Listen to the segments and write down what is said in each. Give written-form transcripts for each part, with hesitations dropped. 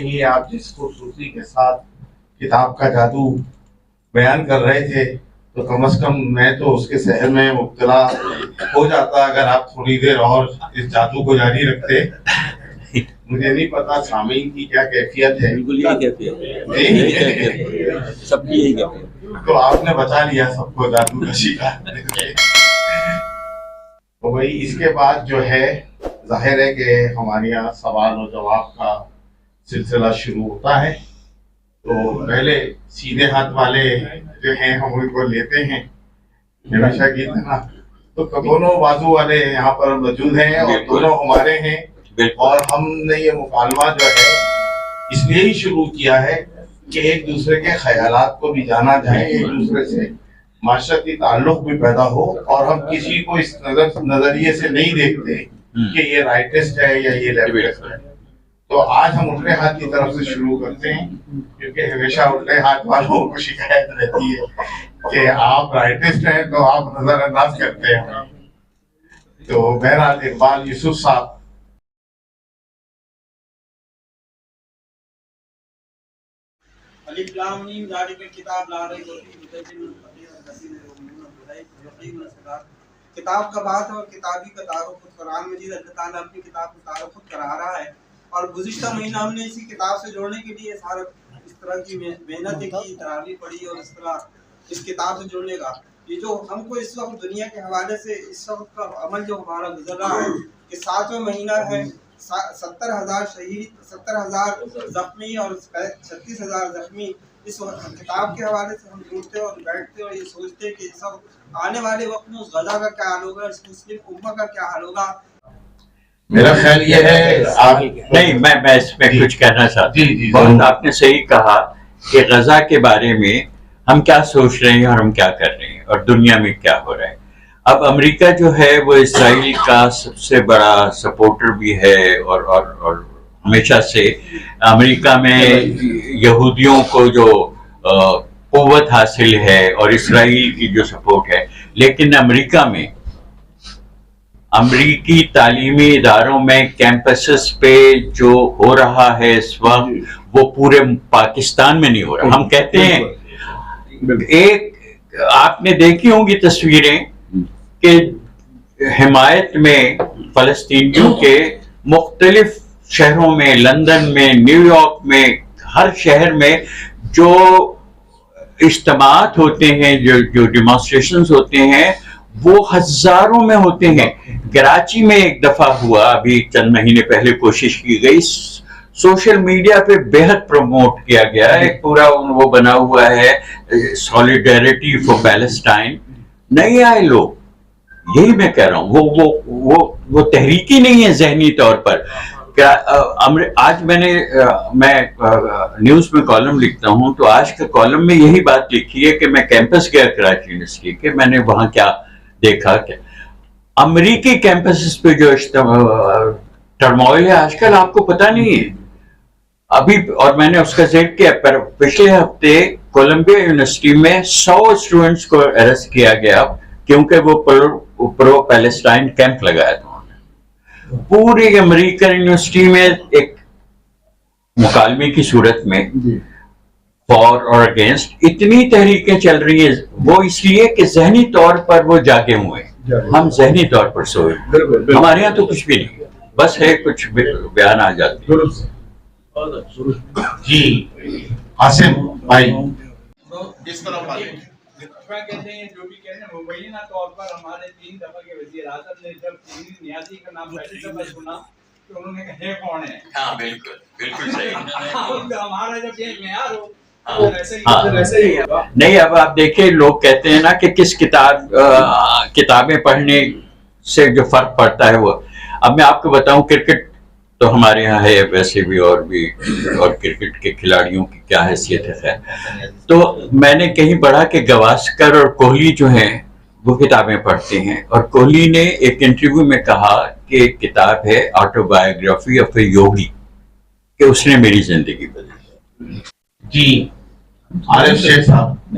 ہی آپ جس خوبصورتی کے ساتھ کتاب کا جادو بیان کر رہے تھے تو کم از کم میں تو اس کے سحر میں مبتلا ہو جاتا اگر آپ تھوڑی دیر اور اس جادو کو جاری رکھتے. مجھے نہیں پتا سامعین کی کیا کیفیت ہے. بالکل یہی کیفیت ہے، سب کی یہی کیفیت. تو آپ نے بچا لیا سب کو جادو کا شکار. تو بھائی اس کے بعد جو ہے ظاہر ہے کہ ہمارے یہاں سوال و جواب کا سلسلہ شروع ہوتا ہے. تو پہلے سیدھے ہاتھ والے جو ہیں ہم ان کو لیتے ہیں ہمیشہ کی طرح. تو دونوں بازو والے یہاں پر موجود ہیں اور دونوں ہمارے ہیں. اور ہم نے یہ مکالمہ جو ہے اس لیے ہی شروع کیا ہے کہ ایک دوسرے کے خیالات کو بھی جانا جائے, ایک دوسرے سے معاشرتی تعلق بھی پیدا ہو, اور ہم کسی کو اس نظریے سے نہیں دیکھتے کہ یہ رائٹسٹ ہے یا یہ لیفٹسٹ ہے. تو آج ہم الٹے ہاتھ کی طرف سے شروع کرتے ہیں کیونکہ ہمیشہ الٹے ہاتھ والوں کو شکایت رہتی ہے کہ آپ رائٹسٹ ہیں تو آپ نظر انداز کرتے ہیں. تو بہرحال اقبال یوسف صاحب کتاب کا بات اور کتابی کا تعارف خود قرآن مجید اللہ تعالیٰ اپنی کتاب کا تعارف خود کرا رہا ہے. اور گزشتہ مہینہ ہم نے اسی کتاب سے جوڑنے کے لیے سارا اس طرح کی محنت کی, تراویح پڑھی اور اس طرح اس کتاب سے جوڑنے کا یہ جو ہم کو اس وقت دنیا کے حوالے سے اس وقت کا عمل جو ہمارا گزر رہا ہے کہ 7واں مہینہ ہے, 70,000 شہید, 70,000 زخمی اور 36,000 زخمی. اس کتاب کے حوالے سے ہم جڑتے اور بیٹھتے اور یہ سوچتے کہ سب آنے والے وقت میں اس غزہ کا کیا حال ہوگا, اس مسلم امہ کا کیا حال ہوگا. میرا خیال یہ ہے نہیں میں اس میں کچھ کہنا چاہتا ہوں. بہت آپ نے صحیح کہا کہ غزہ کے بارے میں ہم کیا سوچ رہے ہیں اور ہم کیا کر رہے ہیں اور دنیا میں کیا ہو رہا ہے. اب امریکہ جو ہے وہ اسرائیل کا سب سے بڑا سپورٹر بھی ہے اور ہمیشہ سے امریکہ میں یہودیوں کو جو قوت حاصل ہے اور اسرائیل کی جو سپورٹ ہے. لیکن امریکہ میں امریکی تعلیمی اداروں میں کیمپسز پہ جو ہو رہا ہے اس وقت وہ پورے پاکستان میں نہیں ہو رہا. ہم کہتے ہیں ایک آپ نے دیکھی ہوں گی تصویریں کہ حمایت میں فلسطینیوں کے مختلف شہروں میں, لندن میں, نیو یارک میں, ہر شہر میں جو اجتماعات ہوتے ہیں, جو ڈیمانسٹریشنز ہوتے ہیں وہ ہزاروں میں ہوتے ہیں. کراچی میں ایک دفعہ ہوا, ابھی چند مہینے پہلے کوشش کی گئی, سوشل میڈیا پہ بہت پروموٹ کیا گیا, ایک پورا وہ بنا ہوا ہے سولیڈیرٹی فار پیلسٹائن. نہیں آئے لوگ, یہی میں کہہ رہا ہوں, وہ تحریکی نہیں ہے ذہنی طور پر. آج میں نیوز میں کالم لکھتا ہوں تو آج کے کالم میں یہی بات لکھی ہے کہ میں کیمپس گیا کراچی یونیورسٹی کے, میں نے وہاں کیا دیکھا کہ امریکی کیمپسز پہ جو ٹرموئل ہے آج کل آپ کو پتہ نہیں ہے ابھی. اور میں نے اس کا ذکر کیا, پچھلے ہفتے کولمبیا یونیورسٹی میں 100 اسٹوڈنٹس کو اریسٹ کیا گیا کیونکہ وہ پرو پیلسٹائن کیمپ لگایا تھا. پوری امریکن یونیورسٹی میں ایک مکالمے کی صورت میں فار اور اگینسٹ اتنی تحریکیں چل رہی ہیں, وہ اس لیے کہ ذہنی طور پر وہ جاگے ہوئے ہیں, ہم ذہنی طور پر سوئے. ہمارے یہاں تو کچھ بھی نہیں, بس ہے کچھ بیان آ جاتے ہیں. جی عاصم بھائی اس طرف آئے. کہتے ہیں جو بھی کہتے ہیں مبینہ طور پر ہمارے 3 دفعہ کے وزیر اعظم نے جب نیازی کا نام پہلی دفعہ سنا تو انہوں نے کہا ہے کون ہے. ہاں بالکل صحیح. ہمارا جب یہ معیار ہو نہیں, اب آپ دیکھیں لوگ کہتے ہیں نا کہ کس کتابیں پڑھنے سے جو فرق پڑتا ہے وہ. اب میں آپ کو بتاؤں, کرکٹ تو ہمارے یہاں ہے ویسے بھی, اور کرکٹ کے کھلاڑیوں کی کیا حیثیت ہے. تو میں نے کہیں پڑھا کہ گواسکر اور کوہلی جو ہیں وہ کتابیں پڑھتے ہیں, اور کوہلی نے ایک انٹرویو میں کہا کہ ایک کتاب ہے آٹو بایوگرافی آف اے یوگی کہ اس نے میری زندگی بدلی. جی عارف شیخ صاحب.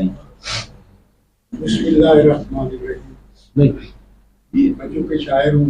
بسم اللہ الرحمن الرحیم. میں جو کہ شاعر ہوں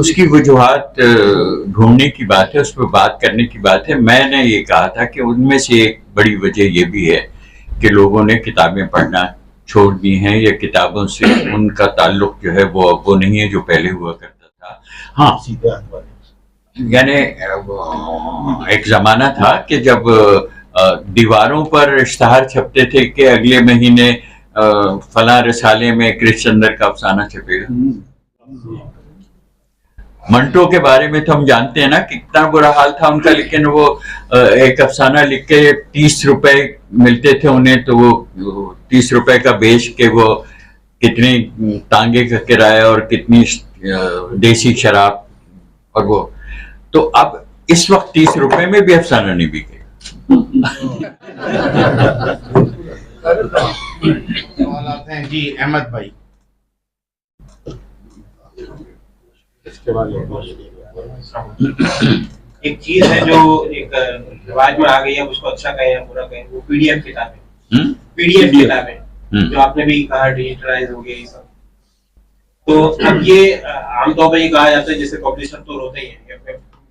اس کی وجوہات ڈھونڈنے کی بات ہے, اس پہ بات کرنے کی بات ہے. میں نے یہ کہا تھا کہ ان میں سے ایک بڑی وجہ یہ بھی ہے کہ لوگوں نے کتابیں پڑھنا چھوڑ دی ہیں, یا کتابوں سے ان کا تعلق جو ہے وہ نہیں ہے جو پہلے ہوا کرتا تھا. ہاں, یعنی ایک زمانہ تھا کہ جب دیواروں پر اشتہار چھپتے تھے کہ اگلے مہینے فلاں رسالے میں کرش چندر کا افسانہ چھپے گا. منٹو کے بارے میں تو ہم جانتے ہیں نا کتنا برا حال تھا ان کا, لیکن وہ ایک افسانہ لکھ کے 30 روپے ملتے تھے انہیں, تو وہ 30 روپے کا بیچ کے وہ کتنی ٹانگے کا کرایہ اور کتنی دیسی شراب, اور وہ تو اب اس وقت 30 روپے میں بھی افسانہ نہیں بکے. سوالات ہیں جی احمد بھائی. ایک چیز ہے جو ایک رواج میں آ گئی ہے, اس کو اچھا کہیں یا برا کہیں, وہ پی ڈی ایف کتابیں, جو آپ نے بھی کہا ڈیجیٹلائز ہو گیا یہ سب. تو اب یہ عام طور پہ یہ کہا جاتا ہے جیسے پبلشر تو روتے ہی ہیں,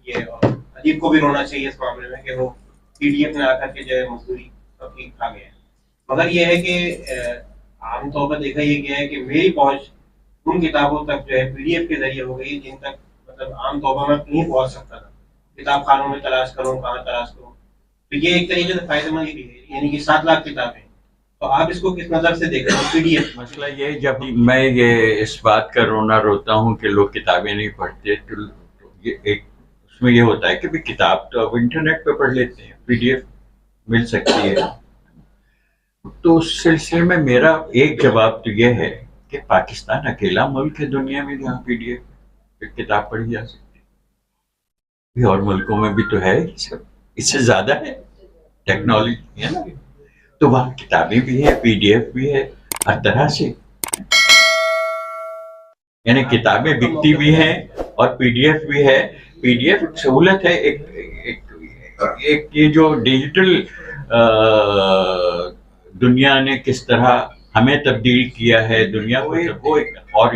یہ ادیب کو بھی رونا چاہیے اس معاملے میں کہ وہ پی ڈی ایف میں آ کر کے جو ہے مزدوری سب ٹھیک کھا گئے ہیں. مگر یہ ہے کہ عام طور پر دیکھا یہ گیا ہے کہ میری پہنچ ان کتابوں تک جو ہے پی ڈی ایف کے ذریعے ہو گئی جن تک مطلب عام طور پر میں نہیں پہنچ سکتا تھا. کتاب خانوں میں تلاش کروں, کہاں تلاش کروں. تو یہ ایک طریقے سے فائدہ مند بھی ہے, یعنی کہ 7 لاکھ کتابیں. تو آپ اس کو کس نظر سے دیکھ رہے ہیں پی ڈی ایف؟ مسئلہ یہ جب میں یہ اس بات کا روتا ہوں کہ لوگ کتابیں نہیں پڑھتے, تو ایک اس میں یہ ہوتا ہے کہ بھی کتاب تو اب انٹرنیٹ پہ پڑھ لیتے ہیں, پی ڈی ایف مل سکتی ہے. تو اس سلسلے میں میرا ایک جواب تو یہ ہے کہ پاکستان اکیلا ملک ہے دنیا میں جہاں پی ڈی ایف کتاب پڑھی جا سکتی ہے. اور ملکوں میں بھی تو ہے, اس سے زیادہ ہے ٹیکنالوجی ہے نا, تو وہاں کتابیں بھی ہے, پی ڈی ایف بھی ہے, ہر طرح سے. یعنی کتابیں بکتی بھی ہیں اور پی ڈی ایف بھی ہے. پی ڈی ایف سہولت ہے. ایک یہ جو ڈیجیٹل دنیا نے کس طرح ہمیں تبدیل کیا ہے دنیا کو, وہ ایک اور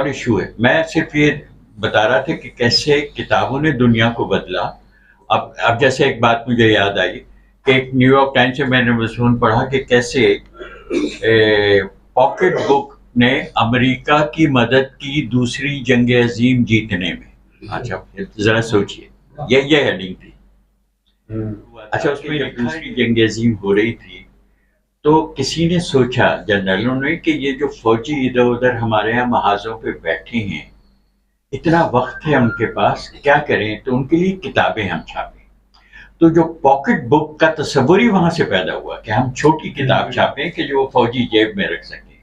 ایشو ہے. میں صرف یہ بتا رہا تھا کہ کیسے کتابوں نے دنیا کو بدلا. اب جیسے ایک بات مجھے یاد آئی کہ ایک نیو یارک ٹائمز سے میں نے مضمون پڑھا کہ کیسے پاکٹ بک نے امریکہ کی مدد کی دوسری جنگ عظیم جیتنے میں. اچھا ذرا سوچئے, یہ ہیڈنگ تھی. اچھا اس میں دوسری جنگ عظیم ہو رہی تھی, تو کسی نے سوچا جنرلوں نے کہ یہ جو فوجی ادھر ادھر ہمارے یہاں محاذوں پہ بیٹھے ہیں, اتنا وقت ہے ان کے پاس, کیا کریں, تو ان کے لیے کتابیں ہم چھاپیں. تو جو پاکٹ بک کا تصور ہی وہاں سے پیدا ہوا کہ ہم چھوٹی کتاب چھاپیں کہ جو فوجی جیب میں رکھ سکیں.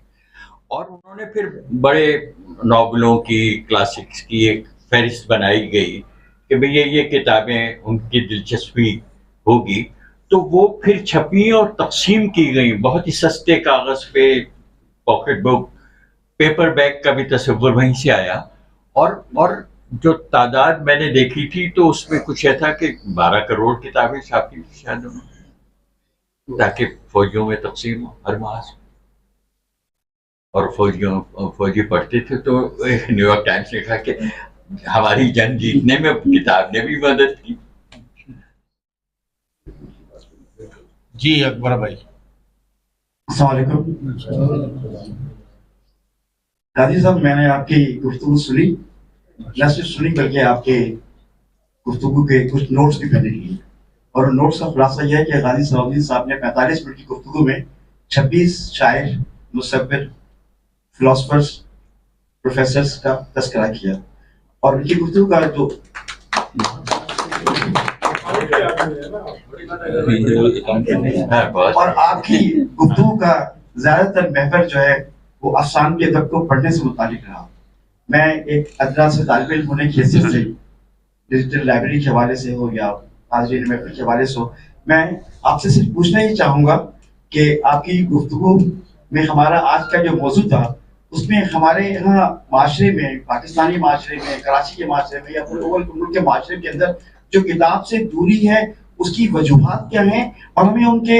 اور انہوں نے پھر بڑے ناولوں کی, کلاسکس کی ایک فہرست بنائی گئی کہ بھئی یہ کتابیں ان کی دلچسپی ہوگی, تو وہ پھر چھپی اور تقسیم کی گئیں بہت ہی سستے کاغذ پہ. پاکٹ بک, پیپر بیگ کا بھی تصور وہیں سے آیا. اور جو تعداد میں نے دیکھی تھی تو اس میں کچھ ایسا کہ 12 کروڑ کتابیں چھاپی تھی شاید انہوں نے, تاکہ فوجیوں میں تقسیم ہو ہر محاذ. اور فوجی پڑھتے تھے. تو نیو یارک ٹائمز نے کہا کہ ہماری جنگ جیتنے میں کتاب نے بھی مدد کی. جی اکبر بھائی. السلام علیکم. قاضی صاحب, میں نے آپ کی گفتگو سنی, نہ صرف سنی بلکہ آپ کے گفتگو کے کچھ نوٹس بھی میں نے لیے. اور نوٹس کا خلاصہ یہ ہے کہ غازی صلاح الدین صاحب نے 45 منٹ کی گفتگو میں 26 شاعر, مصور, فلاسفرز, پروفیسرز کا تذکرہ کیا. اور ان کی گفتگو کا جو اور آپ کی گفتگو کا زیادہ تر محور جو ہے وہ افسان کے ادب کو پڑھنے سے متعلق رہا. میں ایک ادنا سے طالب علم ہونے کی حیثیت سے, ڈیجیٹل لائبریری کے حوالے سے ہو یا حاضرین محفل کے حوالے سے ہو, میں آپ سے صرف پوچھنا ہی چاہوں گا کہ آپ کی گفتگو میں ہمارا آج کا جو موضوع تھا اس میں ہمارے یہاں معاشرے میں, پاکستانی معاشرے میں, کراچی کے معاشرے میں یا پورے ملک کے معاشرے کے اندر جو کتاب سے دوری ہے اس کی وجوہات کیا ہیں, اور ہمیں ان کے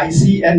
ICN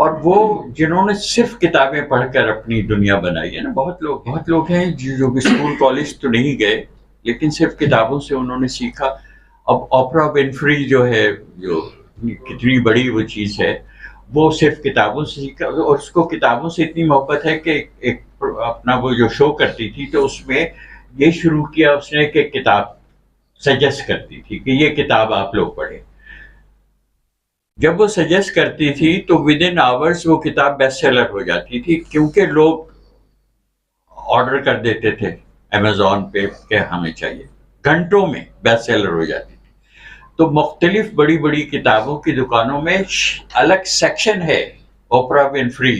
اور وہ جنہوں نے صرف کتابیں پڑھ کر اپنی دنیا بنائی ہے نا، بہت لوگ ہیں جو اسکول کالج تو نہیں گئے لیکن صرف کتابوں سے انہوں نے سیکھا. اب اوپرا ونفری جو ہے، جو کتنی بڑی وہ چیز ہے، وہ صرف کتابوں سے سیکھا، اور اس کو کتابوں سے اتنی محبت ہے کہ ایک اپنا وہ جو شو کرتی تھی تو اس میں یہ شروع کیا اس نے کہ کتاب سجیسٹ کرتی تھی کہ یہ کتاب آپ لوگ پڑھیں. جب وہ سجیسٹ کرتی تھی تو ود ان آورس وہ کتاب بیسٹ سیلر ہو جاتی تھی، کیونکہ لوگ آرڈر کر دیتے تھے امیزون پہ کہ ہمیں چاہیے، گھنٹوں میں بیسٹ سیلر ہو جاتی تھی. تو مختلف بڑی بڑی کتابوں کی دکانوں میں الگ سیکشن ہے اوپرا ونفری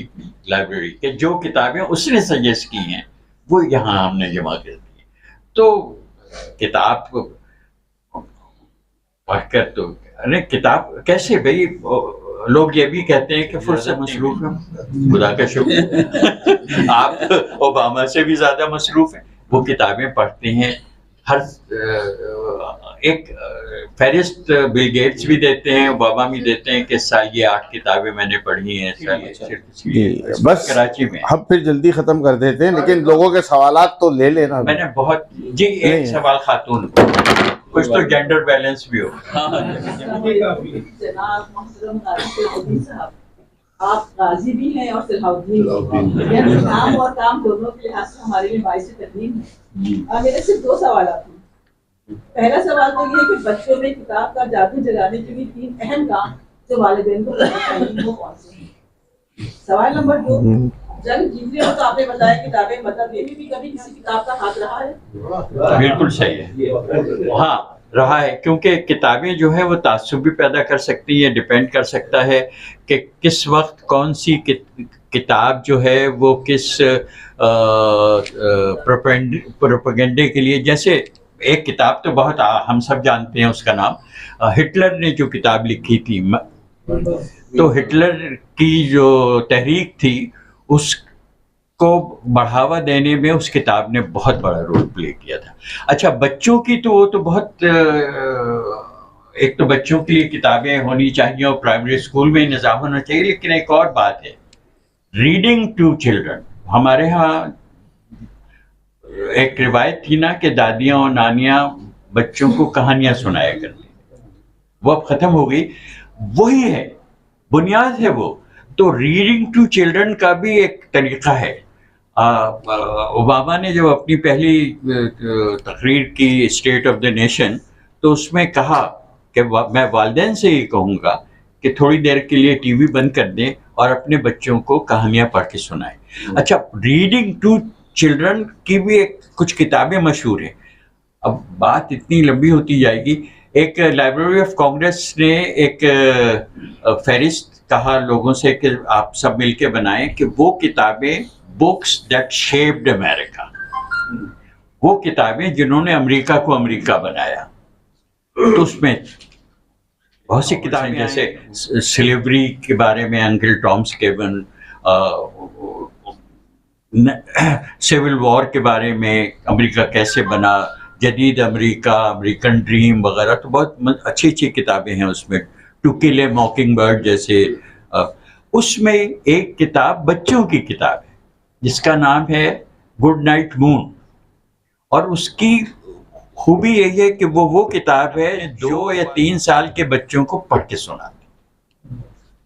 لائبریری کہ جو کتابیں اس نے سجیسٹ کی ہیں وہ یہاں ہم نے جمع کر دی. تو کتاب پڑھ کر تو کتاب کیسے بھائی، لوگ یہ بھی کہتے ہیں کہ فرصت مصروف ہے، خدا کا شکر آپ اوباما سے بھی زیادہ مصروف ہیں. وہ کتابیں پڑھتے ہیں، ہر ایک فہرست بل گیٹس بھی دیتے ہیں، اوباما بھی دیتے ہیں کہ یہ 8 کتابیں میں نے پڑھی ہیں. بس کراچی میں ہم پھر جلدی ختم کر دیتے ہیں، لیکن لوگوں کے سوالات تو لے لینا. میں نے بہت جی ایک سوال خاتون، کچھ تو جینڈر بیلنس بھی ہو. جناب محترم قاضی صاحب، آپ قاضی بھی ہیں اور صلاح الدین بھی ہیں، نام اور کام دونوں کے لحاظ سے ہمارے لیے باعث تکریم ہے. میرے صرف 2 سوالات ہیں. پہلا سوال تو یہ ہے کہ بچوں میں کتاب کا جادو جگانے کے لیے 3 اہم کام جو والدین کو کرنا چاہیے وہ کون سے ہیں؟ سوال نمبر 2، جنگ جیتنے ہو تو آپ نے بتایا کتابیں مطلب یہ بھی کبھی کسی کتاب کا ہاتھ رہا ہے؟ بالکل صحیح ہے، ہاں رہا ہے، کیونکہ کتابیں جو ہیں وہ تعصب بھی پیدا کر سکتی ہیں. ڈپینڈ کر سکتا ہے کہ کس وقت کون سی کتاب جو ہے وہ کس پروپیگنڈے کے لیے. جیسے ایک کتاب تو بہت ہم سب جانتے ہیں، اس کا نام ہٹلر نے جو کتاب لکھی تھی، تو ہٹلر کی جو تحریک تھی اس کو بڑھاوا دینے میں اس کتاب نے بہت بڑا رول پلے کیا تھا. اچھا بچوں کی تو وہ تو بہت، ایک تو بچوں کے لیے کتابیں ہونی چاہیے اور پرائمری اسکول میں نظام ہونا چاہیے، لیکن ایک اور بات ہے ریڈنگ ٹو چلڈرن. ہمارے ہاں ایک روایت تھی نا کہ دادیاں اور نانیاں بچوں کو کہانیاں سنایا کرتی، وہ اب ختم ہو گئی. وہی ہے، بنیاد ہے وہ. تو ریڈنگ ٹو چلڈرن کا بھی ایک طریقہ ہے. اوباما نے جب اپنی پہلی تقریر کی اسٹیٹ آف دا نیشن تو اس میں کہا کہ میں والدین سے یہ کہوں گا کہ تھوڑی دیر کے لیے ٹی وی بند کر دیں اور اپنے بچوں کو کہانیاں پڑھ کے سنائیں. اچھا ریڈنگ ٹو چلڈرن کی بھی کچھ کتابیں مشہور ہیں. اب بات اتنی لمبی ہوتی جائے گی. ایک لائبریری آف کانگریس نے ایک فہرست کہا لوگوں سے کہ آپ سب مل کے بنائیں کہ وہ کتابیں بکس دیٹ شیپڈ امریکہ، وہ کتابیں جنہوں نے امریکہ کو امریکہ بنایا. تو اس میں بہت سی کتابیں جیسے سلیوری کے بارے میں انکل ٹامس کیون، سیول وار کے بارے میں امریکہ کیسے بنا، جدید امریکہ، امریکن ڈریم وغیرہ. تو بہت اچھی اچھی کتابیں ہیں اس میں. To kill a mocking bird جیسے. اس میں ایک کتاب بچوں کی کتاب ہے جس کا نام ہے گڈ نائٹ مون، اور اس کی خوبی یہی ہے کہ وہ کتاب ہے 2 یا 3 سال کے بچوں کو پڑھ کے سناتے.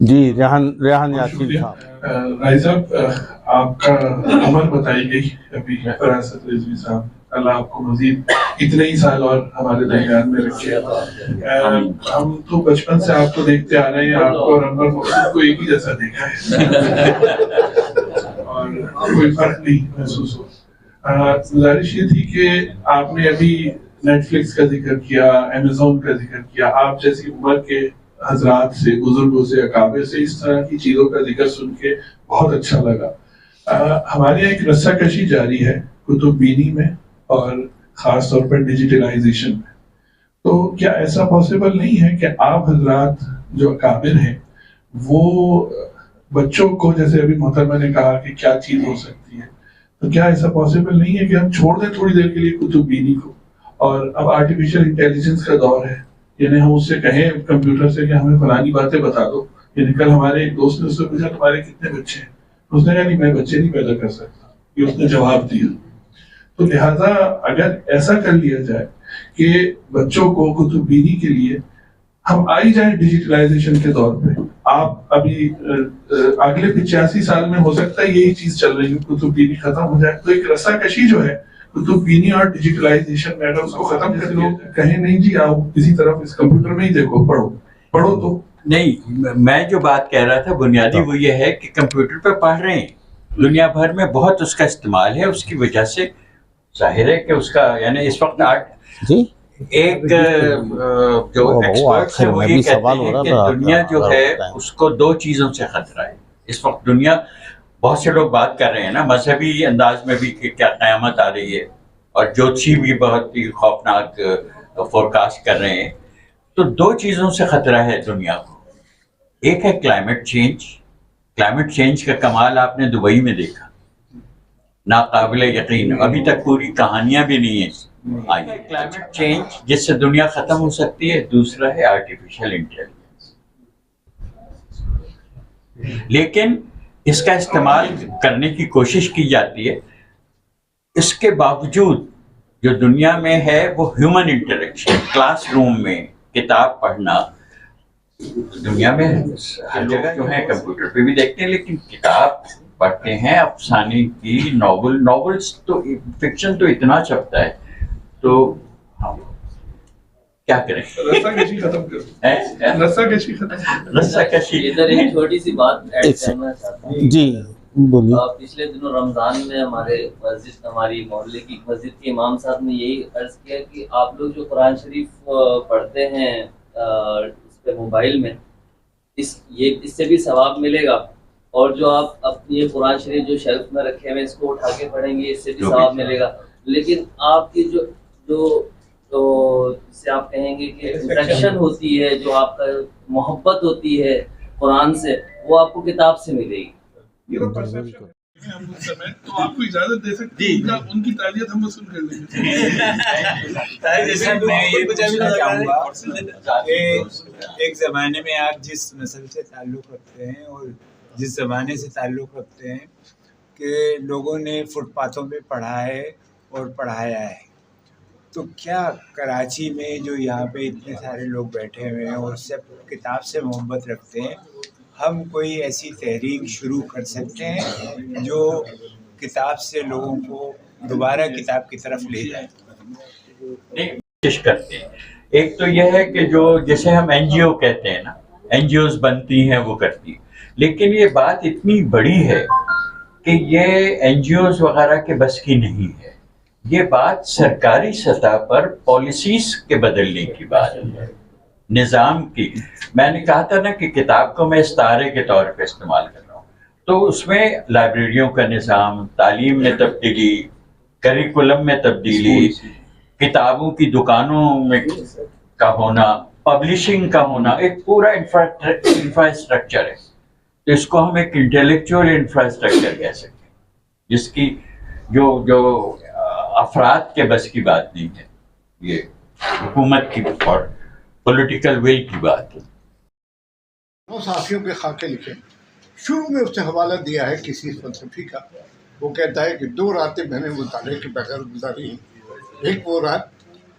جی ریحان یاسین صاحب. بھائی صاحب آپ کا عمر بتائی گئی ابھی فراست رضوی صاحب، اللہ آپ کو مزید اتنے ہی سال اور ہمارے درمیان میں رکھے. ہم تو بچپن سے آپ کو دیکھتے آ رہے ہیں، آپ کو اور انور مقصود کو ایک ہی جیسا دیکھا ہے اور کوئی فرق نہیں محسوس ہو. گزارش یہ تھی کہ آپ نے ابھی نیٹ فلکس کا ذکر کیا، امیزون کا ذکر کیا. آپ جیسی عمر کے حضرات سے، بزرگوں سے، اکابر سے اس طرح کی چیزوں کا ذکر سن کے بہت اچھا لگا. ہمارے یہاں ایک رسہ کشی جاری ہے کتب بینی میں اور خاص طور پر ڈیجیٹلائزیشن میں. تو کیا ایسا پاسبل نہیں ہے کہ آپ حضرات جو اکابر ہیں وہ بچوں کو، جیسے ابھی محترمہ نے کہا کہ کیا چیز ہو سکتی ہے، تو کیا ایسا پاسبل نہیں ہے کہ ہم چھوڑ دیں تھوڑی دیر کے لیے کتب بینی کو؟ اور اب آرٹیفیشل انٹیلیجنس کا دور ہے، یعنی ہم اس سے کہیں کمپیوٹر سے کہ ہمیں فلانی باتیں بتا دو یعنی کل ہمارے ایک دوست نے اس سے پوچھا تمہارے کتنے بچے ہیں، اس نے کہا نہیں میں بچے نہیں پیدا کر سکتا، یہ اس نے جواب دیا. تو لہٰذا اگر ایسا کر لیا جائے کہ بچوں کو کتب بینی کے لیے ہم آئی جائیں ڈیجیٹلائزیشن کے دور پہ. آپ ابھی اگلے 85 سال میں ہو سکتا ہے یہی چیز چل رہی ہے، کتب بینی ختم ہو جائے. تو ایک رسا کشی جو ہے کتب بینی اور ڈیجیٹلائزیشن میں، اگر اس کو ختم کر لوگ کہیں نہیں جی آؤ اسی طرف اس کمپیوٹر میں ہی دیکھو پڑھو تو نہیں. میں جو بات کہہ رہا تھا بنیادی وہ یہ ہے کہ کمپیوٹر پہ پڑھ رہے ہیں، دنیا بھر میں بہت اس کا استعمال ہے، اس کی وجہ سے ظاہر ہے کہ اس کا یعنی اس وقت ایک جو ایکسپرٹس ہیں وہ یہ کہتے ہیں کہ دنیا جو ہے اس کو 2 چیزوں سے خطرہ ہے اس وقت. دنیا بہت سے لوگ بات کر رہے ہیں نا مذہبی انداز میں بھی کہ کیا قیامت آ رہی ہے، اور جوتشی بھی بہت ہی خوفناک فورکاسٹ کر رہے ہیں. تو 2 چیزوں سے خطرہ ہے دنیا کو. ایک ہے کلائمیٹ چینج. کلائمیٹ چینج کا کمال آپ نے دبئی میں دیکھا، ناقابل یقین، ابھی تک پوری کہانیاں بھی نہیں ہیں آئی. کلائمیٹ چینج جس سے دنیا ختم ہو سکتی ہے. دوسرا ہے آرٹیفیشل انٹیلیجنس. لیکن اس کا استعمال کرنے کی کوشش کی جاتی ہے، اس کے باوجود جو دنیا میں ہے وہ ہیومن انٹریکشن، کلاس روم میں کتاب پڑھنا. دنیا میں ہر جگہ جو ہے کمپیوٹر پہ بھی دیکھتے ہیں لیکن کتاب پڑھتے ہیں افسانے کی، ناولس تو فکشن تو اتنا چھپتا ہے. تو کیا کریں، رسا کشی. ادھر ایک چھوٹی سی بات ایڈ کرنا چاہتا ہوں. جی بولیے. پچھلے دنوں رمضان میں ہماری محلے کی مسجد کے امام صاحب نے یہی عرض کیا کہ آپ لوگ جو قرآن شریف پڑھتے ہیں اس پہ موبائل میں، اس سے بھی ثواب ملے گا، اور جو آپ اپنی قرآن شریف جو شیلف میں رکھے ہوئے اس کو اٹھا کے پڑھیں گے اس سے بھی ثواب ملے گا. لیکن آپ کی جو جسے آپ کہیں گے کہ انٹریکشن ہوتی ہے، جو آپ کا محبت ہوتی ہے قرآن سے، وہ آپ کو کتاب سے ملے گی. تو آپ کو اجازت دے سکتے ہیں ان کی تعلیت ہم وصول کر لیں گے. میں یہ پوچھنا چاہوں گا کہ ایک زمانے میں آپ جس نسل سے تعلق رکھتے ہیں اور جس زمانے سے تعلق رکھتے ہیں کہ لوگوں نے فٹ پاتھوں پہ پڑھا ہے اور پڑھایا ہے، تو کیا کراچی میں جو یہاں پہ اتنے سارے لوگ بیٹھے ہوئے ہیں اور سب کتاب سے محبت رکھتے ہیں، ہم کوئی ایسی تحریک شروع کر سکتے ہیں جو کتاب سے لوگوں کو دوبارہ کتاب کی طرف لے جائے؟ کوشش کرتے ہیں. ایک تو یہ ہے کہ جو جسے ہم این جی او کہتے ہیں نا، این جی اوز بنتی ہیں وہ کرتی ہیں، لیکن یہ بات اتنی بڑی ہے کہ یہ این جی اوز وغیرہ کے بس کی نہیں ہے. یہ بات سرکاری سطح پر پالیسیز کے بدلنے کی بات ہے، نظام کی. میں نے کہا تھا نا کہ کتاب کو میں استعارے کے طور پہ استعمال کر رہا ہوں، تو اس میں لائبریریوں کا نظام، تعلیم میں تبدیلی، کریکولم میں تبدیلی، کتابوں کی دکانوں میں کا ہونا، پبلشنگ کا ہونا، ایک پورا انفراسٹرکچر ہے. تو اس کو ہم ایک انٹلیکچوئل انفراسٹرکچر کہہ سکتے ہیں، جس کی جو افراد کے بس کی بات نہیں ہے، یہ حکومت کی اور پولیٹیکل ول کی بات ہے. صحافیوں کے خاکے لکھے، شروع میں اس نے حوالہ دیا ہے کسی فلسفی کا. وہ کہتا ہے کہ 2 راتیں میں نے مطالعے کے بغیر گزاری ہیں. ایک وہ رات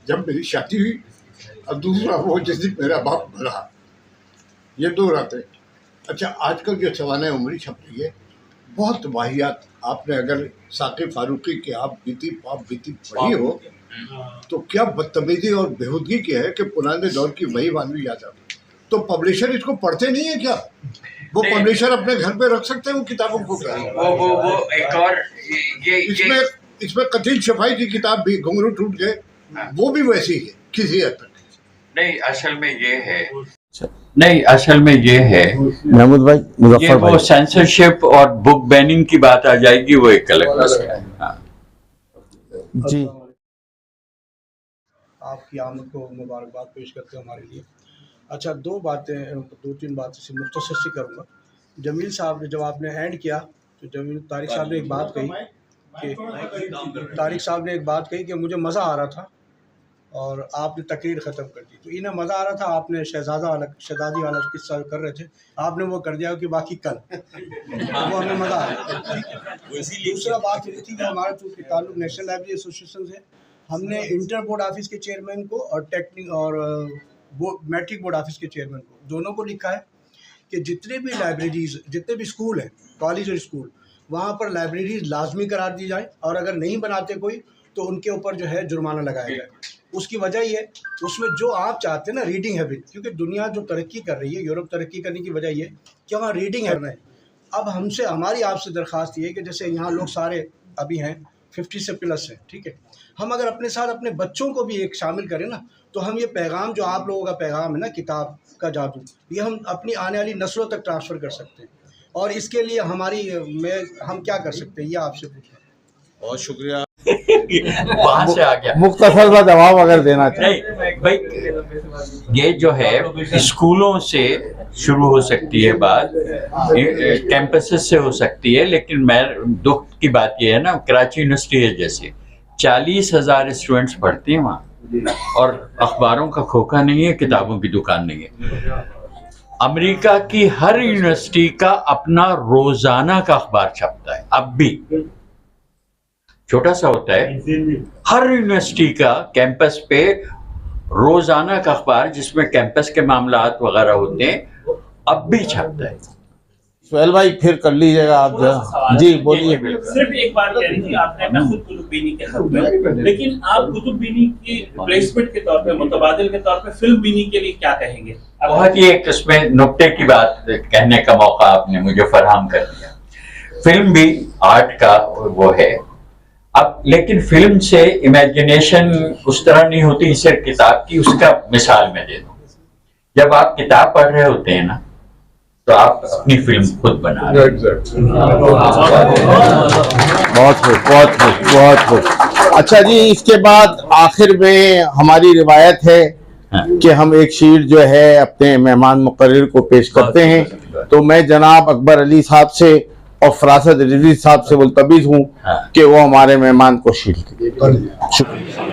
جب میری شادی ہوئی اور دوسرا وہ جس دن میرا باپ مرا. یہ 2 راتیں. اچھا آج کل جو سوانح عمری چھپ رہی ہے بہت واحیات. آپ نے اگر ثاقب فاروقی کی آپ بیتی پڑھی ہو تو کیا بدتمیزی اور بےہودگی کی ہے کہ پرانے دور کی وہی وانوی یاد آتی. تو پبلشر اس کو پڑھتے نہیں ہیں کیا؟ وہ پبلشر اپنے گھر پہ رکھ سکتے ہیں ان کتابوں کو. وہ ایک اور اس میں قتیل شفائی کی کتاب بھی گھنگرو ٹوٹ گئے، وہ بھی ویسی ہے کسی حد تک. نہیں اصل میں یہ ہے محمود بھائی، مظفر وہ سینسرشپ اور بک بیننگ کی بات آ جائے گی، وہ ایک الگ مسئلہ ہے. جی آپ کی آمد کو مبارکباد پیش کرتے ہیں ہمارے لیے. اچھا 2 3 باتیں سے مختصر سی کروں گا. جمیل صاحب نے جب آپ نے اینڈ کیا تو طارق صاحب نے ایک بات کہی کہ مجھے مزہ آ رہا تھا اور آپ نے تقریر ختم کر دی. تو انہیں مزہ آ رہا تھا, آپ نے شہزادی والا قصہ کر رہے تھے, آپ نے وہ کر دیا کہ باقی کل وہ ہمیں مزہ آ رہا. دوسرا بات یہ تھی کہ ہمارا چونکہ تعلق نیشنل لائبریری ایسوسیشن سے, ہم نے انٹر بورڈ آفس کے چیئرمین کو اور میٹرک بورڈ آفس کے چیئرمین کو دونوں کو لکھا ہے کہ جتنے بھی لائبریریز, جتنے بھی اسکول ہیں, کالج اور اسکول, وہاں پر لائبریریز لازمی قرار دی جائیں, اور اگر نہیں بناتے کوئی تو ان کے اوپر جو ہے جرمانہ لگایا جائے. اس کی وجہ یہ, اس میں جو آپ چاہتے ہیں نا ریڈنگ ہیبٹ, کیونکہ دنیا جو ترقی کر رہی ہے, یورپ ترقی کرنے کی وجہ یہ کہ وہاں ریڈنگ ہے. اب ہماری آپ سے درخواست یہ ہے کہ جیسے یہاں لوگ سارے ابھی ہیں 50 سے پلس ہیں, ٹھیک ہے, ہم اگر اپنے ساتھ اپنے بچوں کو بھی ایک شامل کریں نا, تو ہم یہ پیغام جو آپ لوگوں کا پیغام ہے نا, کتاب کا جادو, یہ ہم اپنی آنے والی نسلوں تک ٹرانسفر کر سکتے ہیں. اور اس کے لیے ہم کیا کر سکتے ہیں, یہ آپ سے پوچھنا. بہت شکریہ. وہاں سے آ گیا مختصر سا جواب اگر دینا چاہیے. بھائی یہ جو ہے اسکولوں سے شروع ہو سکتی ہے بات, کیمپسز سے ہو سکتی ہے, لیکن میں دکھ کی بات یہ ہے نا, کراچی یونیورسٹی ہے جیسے 40,000 اسٹوڈنٹس پڑھتے ہیں وہاں, اور اخباروں کا کھوکھا نہیں ہے, کتابوں کی دکان نہیں ہے. امریکہ کی ہر یونیورسٹی کا اپنا روزانہ کا اخبار چھپتا ہے, اب بھی چھوٹا سا ہوتا ہے. ہر یونیورسٹی کا کیمپس پہ روزانہ کا اخبار جس میں کیمپس کے معاملات وغیرہ ہوتے ہیں, اب بھی چھپتا ہے. سہیل بھائی پھر کر لیجیے گا آپ. جی بولیے. صرف ایک بات کہہ رہی تھی آپ نے, میں خود کتب بینی کے حق میں, لیکن آپ کتب بینی کی ریپلیسمنٹ کے طور پہ, متبادل کے طور پہ فلم بینی کے لیے کیا کہیں گے؟ بہت ہی ایک اس میں نکتے کی بات کہنے کا موقع آپ نے مجھے فراہم کر دیا. فلم بھی آرٹ کا وہ ہے اب, لیکن فلم سے امیجنیشن اس طرح نہیں ہوتی صرف کتاب کی. اس کا مثال میں دے دوں, جب آپ کتاب پڑھ رہے ہوتے ہیں نا, تو آپ اپنی فلم خود بنا رہے ہیں. بہت خوش, بہت خوش, بہت خوش. اچھا جی, اس کے بعد آخر میں ہماری روایت ہے کہ ہم ایک شعر جو ہے اپنے مہمان مقرر کو پیش کرتے ہیں. تو میں جناب اکبر علی صاحب سے اور فراست رضوی صاحب سے ملتمس ہوں کہ وہ ہمارے مہمان کو شعر دیں. شکریہ.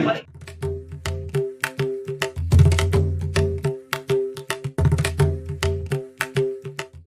Thank you.